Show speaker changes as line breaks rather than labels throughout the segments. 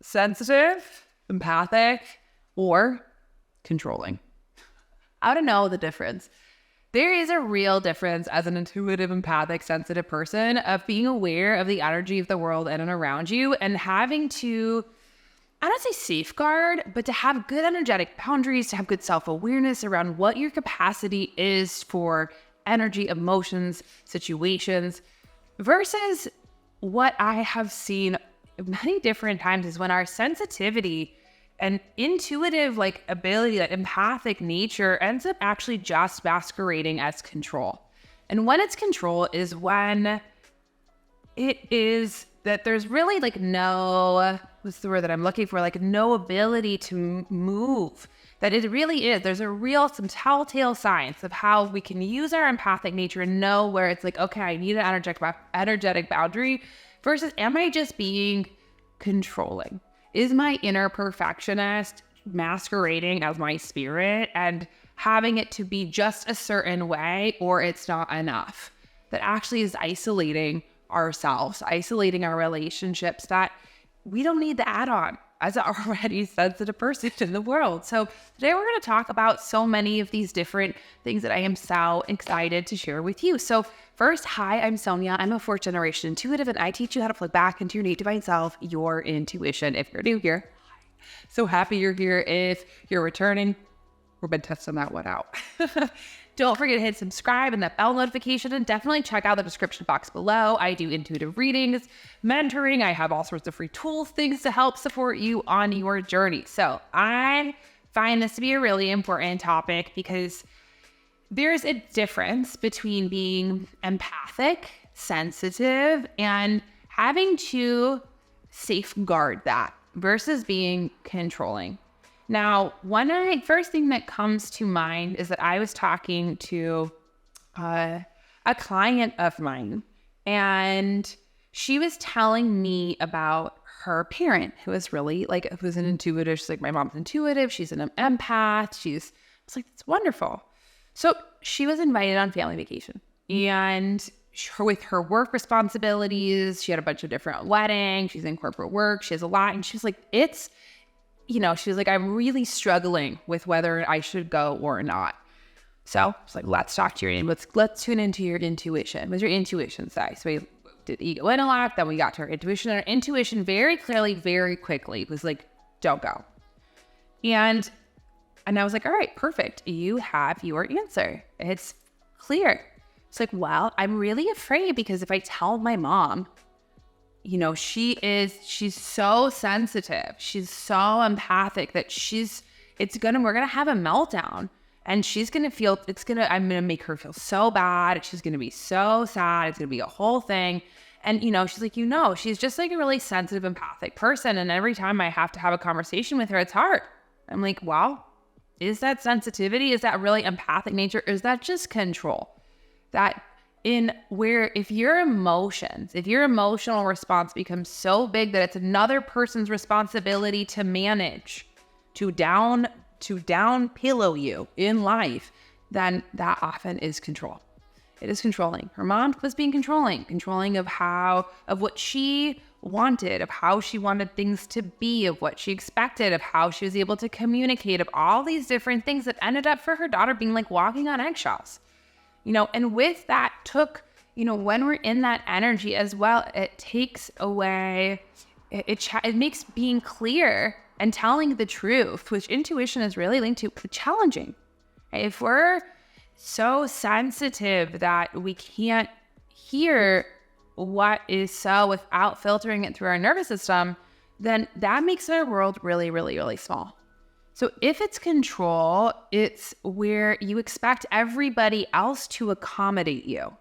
sensitive, empathic, or controlling. How to know the difference? There is a real difference as an intuitive, empathic, sensitive person of being aware of the energy of the world in and around you and having to, I don't say safeguard, but to have good energetic boundaries, to have good self-awareness around what your capacity is for energy, emotions, situations, versus what I have seen many different times is when our sensitivity and intuitive ability, that empathic nature ends up actually just masquerading as control. And when it's control is when it is that there's really no, what's the word that I'm looking for? No ability to move. That it really is. There's some telltale signs of how we can use our empathic nature and know where it's okay, I need an energetic boundary versus am I just being controlling? Is my inner perfectionist masquerading as my spirit and having it to be just a certain way, or it's not enough? That actually is isolating ourselves, isolating our relationships, that we don't need to add on as an already sensitive person in the world. So today we're going to talk about so many of these different things that I am so excited to share with you. So first, hi, I'm Sonia. I'm a fourth generation intuitive, and I teach you how to plug back into your innate divine self, your intuition. If you're new here, hi. So happy you're here. If you're returning, we've been testing that one out. Don't forget to hit subscribe and that bell notification, and definitely check out the description box below. I do intuitive readings, mentoring. I have all sorts of free tools, things to help support you on your journey. So I find this to be a really important topic because there's a difference between being empathic, sensitive, and having to safeguard that versus being controlling. Now, first thing that comes to mind is that I was talking to a client of mine, and she was telling me about her parent who is really who's an intuitive. She's like, my mom's intuitive. She's an empath. It's it's wonderful. So she was invited on family vacation, and with her work responsibilities, she had a bunch of different weddings. She's in corporate work. She has a lot. And she's like, she was like, I'm really struggling with whether I should go or not. So it's let's talk to let's tune into your intuition. What's your intuition say? So we did ego intellect, then we got to our intuition. And our intuition very clearly, very quickly was don't go. And I was like, all right, perfect. You have your answer. It's clear. It's well, I'm really afraid because if I tell my mom, she's so sensitive. She's so empathic that we're going to have a meltdown, and I'm going to make her feel so bad. She's going to be so sad. It's going to be a whole thing. And, she's like, she's just a really sensitive, empathic person. And every time I have to have a conversation with her, it's hard. I'm like, well, is that sensitivity? Is that really empathic nature? Or is that just control? If your emotional response becomes so big that it's another person's responsibility to manage, to down pillow you in life, then that often is control. It is controlling. Her mom was being controlling of what she wanted, of how she wanted things to be, of what she expected, of how she was able to communicate, of all these different things that ended up for her daughter being walking on eggshells. And with that when we're in that energy as well, it takes away, it makes being clear and telling the truth, which intuition is really linked to, challenging. If we're so sensitive that we can't hear what is so without filtering it through our nervous system, then that makes our world really, really, really small. So if it's control, it's where you expect everybody else to accommodate you,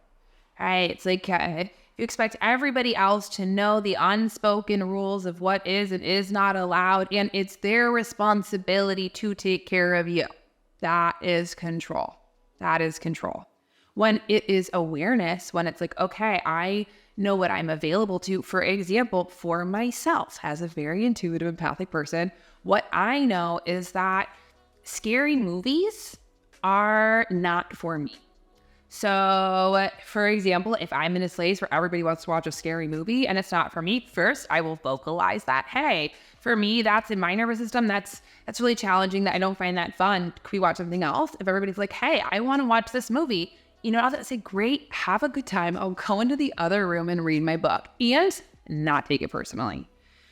right? It's you expect everybody else to know the unspoken rules of what is and is not allowed, and it's their responsibility to take care of you. That is control. That is control. When it is awareness, when it's okay, I know what I'm available to. For example, for myself, as a very intuitive, empathic person, what I know is that scary movies are not for me. So, for example, if I'm in a place where everybody wants to watch a scary movie and it's not for me, first I will vocalize that, hey, for me, that's in my nervous system. That's really challenging. That I don't find that fun. Could we watch something else? If everybody's like, hey, I want to watch this movie, I'll say, great, have a good time. I'll go into the other room and read my book and not take it personally.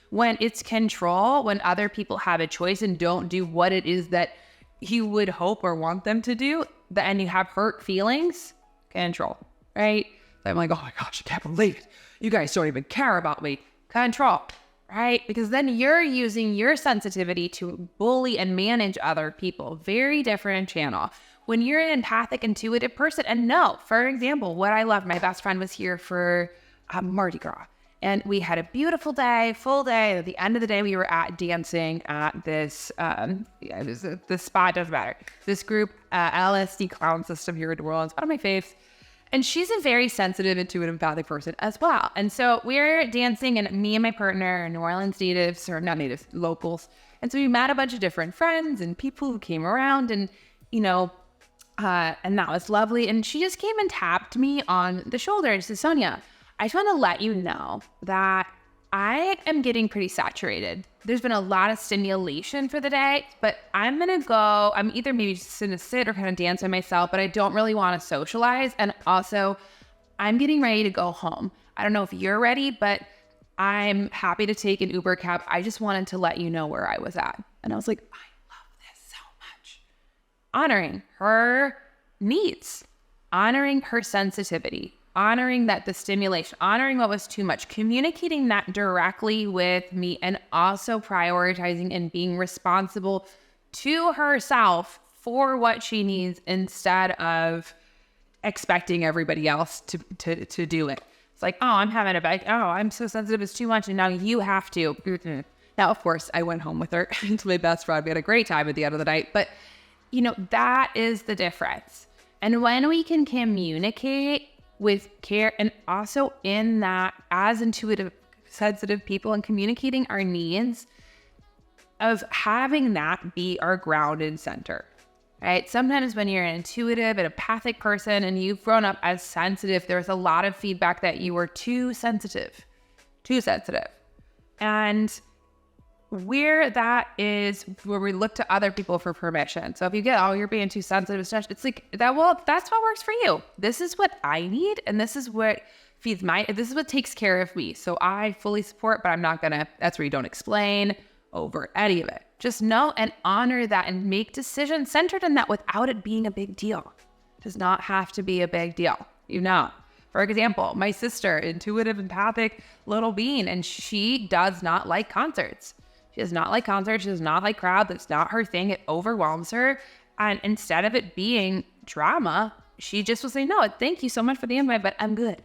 When it's control, when other people have a choice and don't do what it is that you would hope or want them to do, and you have hurt feelings, control, right? I'm like, oh my gosh, I can't believe it. You guys don't even care about me. Control, right? Because then you're using your sensitivity to bully and manage other people. Very different channel. When you're an empathic, intuitive person, and no, for example, what I love, my best friend was here for Mardi Gras. And we had a beautiful day, full day. At the end of the day, we were dancing at this, this spot, doesn't matter. This group, LSD Clown System here in New Orleans, one of my faves. And she's a very sensitive, intuitive, empathic person as well. And so we're dancing, and me and my partner are New Orleans natives, or not natives, locals. And so we met a bunch of different friends and people who came around, and, and that was lovely. And she just came and tapped me on the shoulder and said, Sonia, I just want to let you know that I am getting pretty saturated. There's been a lot of stimulation for the day, but I'm either maybe just going to sit or kind of dance by myself, but I don't really want to socialize. And also, I'm getting ready to go home. I don't know if you're ready, but I'm happy to take an Uber cab. I just wanted to let you know where I was at. And I was like, I love this so much. Honoring her needs, honoring her sensitivity, honoring that the stimulation, honoring what was too much, communicating that directly with me, and also prioritizing and being responsible to herself for what she needs instead of expecting everybody else to do it. It's like, oh, I'm having a bad, oh, I'm so sensitive, it's too much, and now you have to. Mm-hmm. Now, of course, I went home with her to my best friend. We had a great time at the end of the night, but that is the difference. And when we can communicate with care, and also in that as intuitive, sensitive people, and communicating our needs, of having that be our ground and center, right? Sometimes when you're an intuitive and empathic person and you've grown up as sensitive, there's a lot of feedback that you were too sensitive. And where that is where we look to other people for permission. So if you get, oh, you're being too sensitive, it's like that. Well, that's what works for you. This is what I need, and this is what feeds this is what takes care of me. So I fully support, but I'm not gonna. That's where you don't explain over any of it. Just know and honor that, and make decisions centered in that without it being a big deal. It does not have to be a big deal. For example, my sister, intuitive, empathic little bean, and she does not like concerts. She does not like concerts. She does not like crowds. That's not her thing. It overwhelms her. And instead of it being drama, she just will say, no, thank you so much for the invite, but I'm good.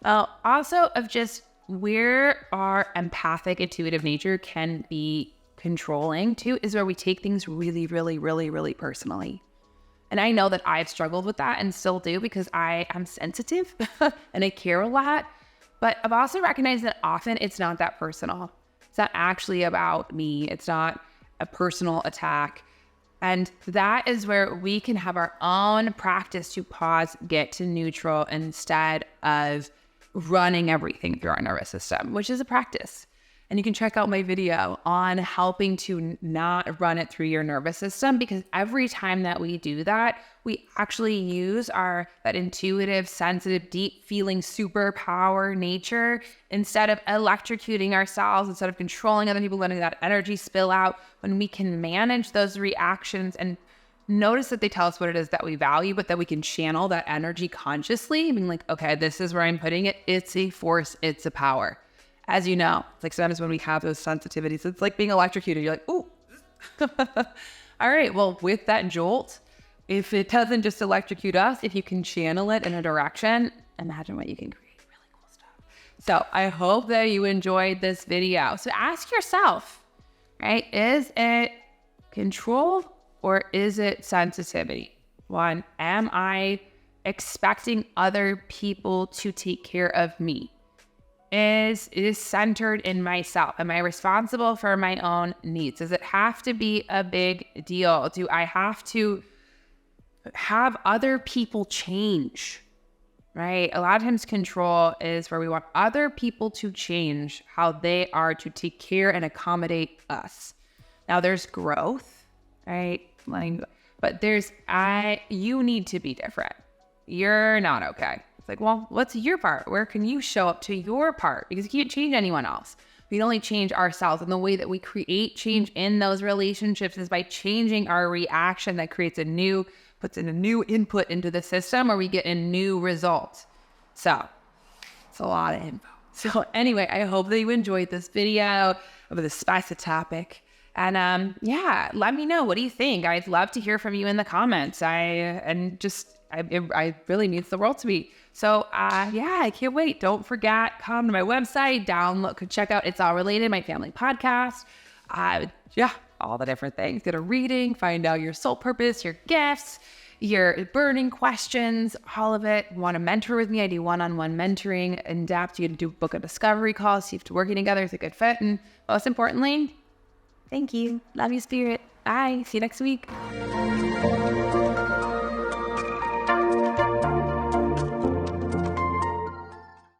Also of just where our empathic, intuitive nature can be controlling too, is where we take things really, really, really, really personally. And I know that I've struggled with that and still do, because I am sensitive and I care a lot. But I've also recognized that often it's not that personal. It's not actually about me. It's not a personal attack. And that is where we can have our own practice to pause, get to neutral, instead of running everything through our nervous system, which is a practice. And you can check out my video on helping to not run it through your nervous system, because every time that we do that, we actually use that intuitive, sensitive, deep feeling superpower nature, instead of electrocuting ourselves, instead of controlling other people, letting that energy spill out. When we can manage those reactions and notice that they tell us what it is that we value, but that we can channel that energy consciously, being like, okay, this is where I'm putting it. It's a force, it's a power. As you know, it's like sometimes when we have those sensitivities, it's like being electrocuted. You're like, ooh. All right, well, with that jolt, if it doesn't just electrocute us, if you can channel it in a direction, imagine what you can create. Really cool stuff. So I hope that you enjoyed this video. So ask yourself, right? Is it control or is it sensitivity? One, am I expecting other people to take care of me? Is centered in myself? Am I responsible for my own needs? Does it have to be a big deal? Do I have to have other people change, right? A lot of times control is where we want other people to change how they are to take care and accommodate us. Now there's growth, right? But you need to be different. You're not okay. It's like, well, what's your part? Where can you show up to your part? Because you can't change anyone else. We can only change ourselves. And the way that we create change in those relationships is by changing our reaction that puts in a new input into the system, where we get a new result. So it's a lot of info. So anyway, I hope that you enjoyed this video of this spicy topic. And let me know. What do you think? I'd love to hear from you in the comments. It really means the world to me. So I can't wait. Don't forget, come to my website, check out It's All Related, my family podcast. All the different things. Get a reading, find out your soul purpose, your gifts, your burning questions, all of it. Want to mentor with me? I do one-on-one mentoring in depth. You can book a discovery call, see if working together is a good fit. And most importantly, thank you. Love you, Spirit. Bye. See you next week.